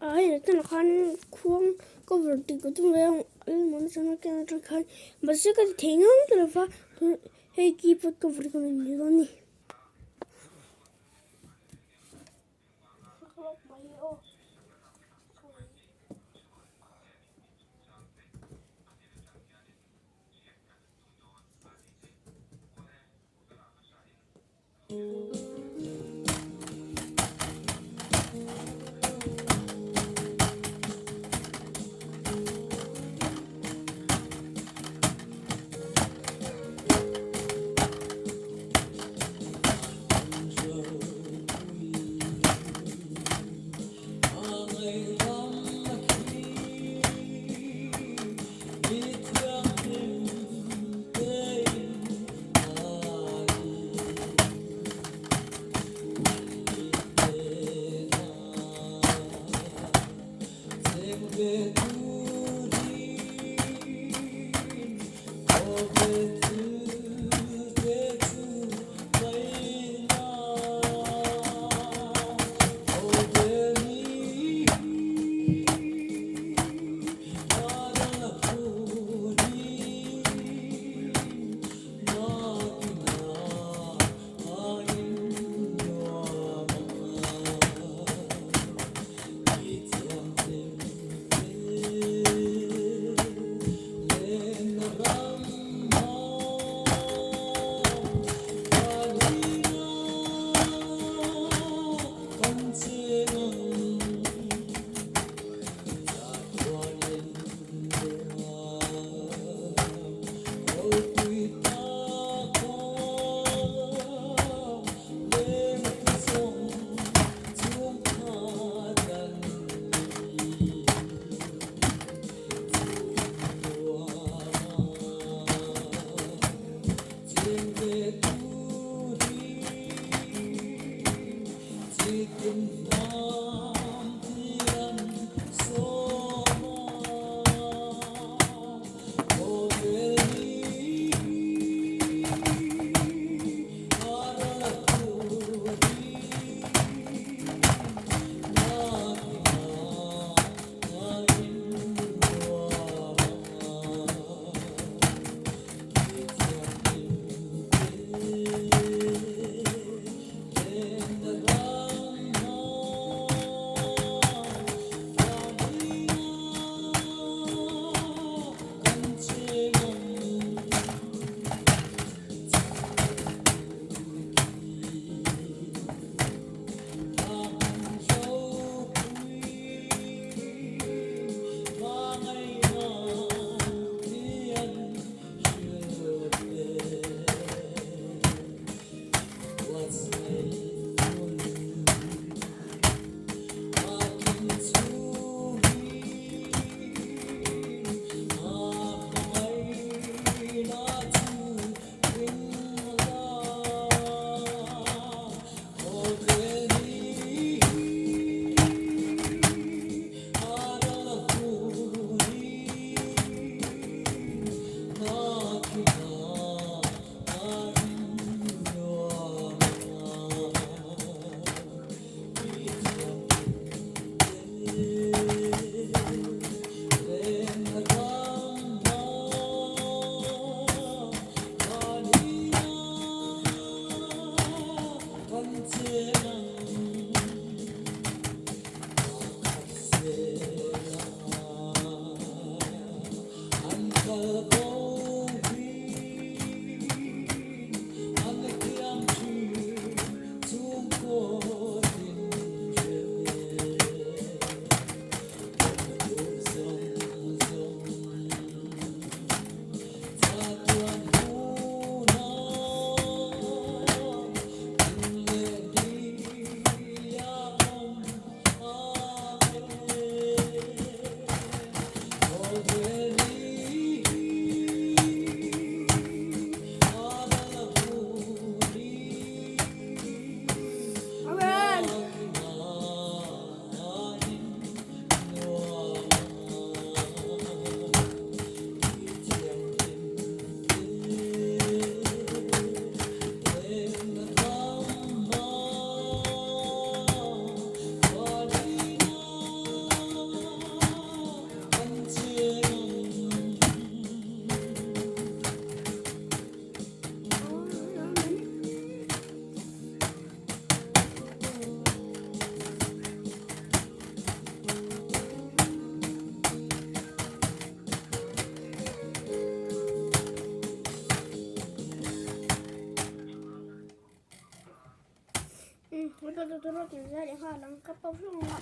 Ayrıca kan kuang covertigo tu veong almond sana kena terkan masih kan tengok terfa hey kipot covertigo ni doni. kiểu ra để hòa lắng cấp bao dung ạ.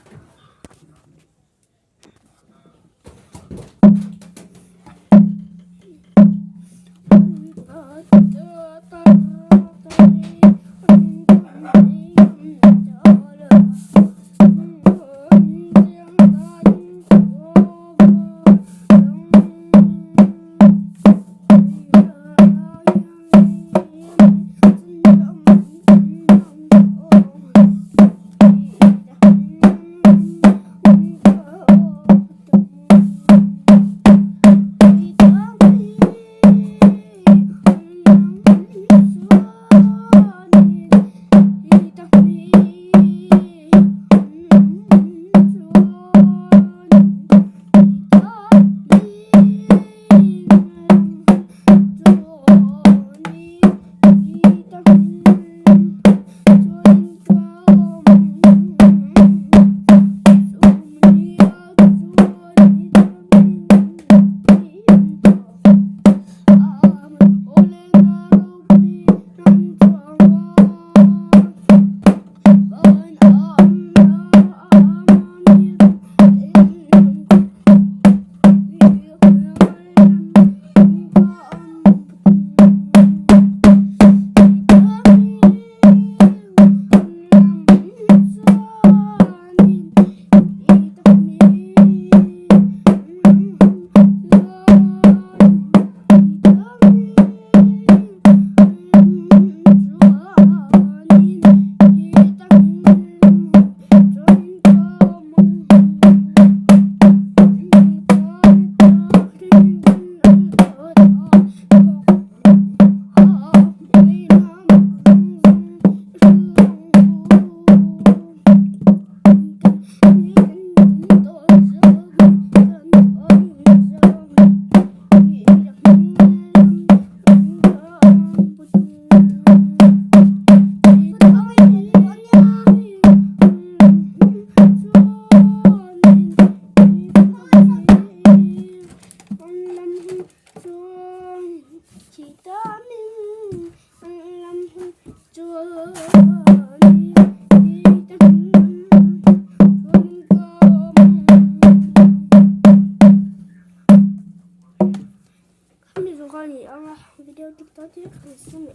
Video TikTok tiếp thì xin mẹ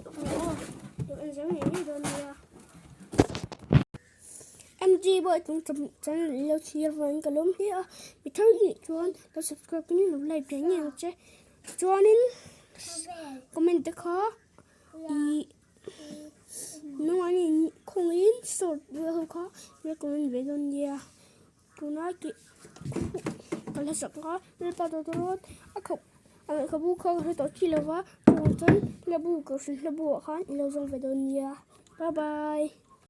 được anh giáo nghệ như đơn nha em chỉ bởi chúng channel lâu chia với anh cả lắm thì bị thâu nhị chuan đã subscribe cái những like cái nhiều chứ chuan in comment được khó thì nếu anh không in sort vừa không khó nên comment về đơn nha tôi nói kỹ còn là sập khó nên tao tôi không không bu không hay tao chỉ là quá tôi chân là bu cầu sinh là bu khó lâu dòng về đơn nha bye bye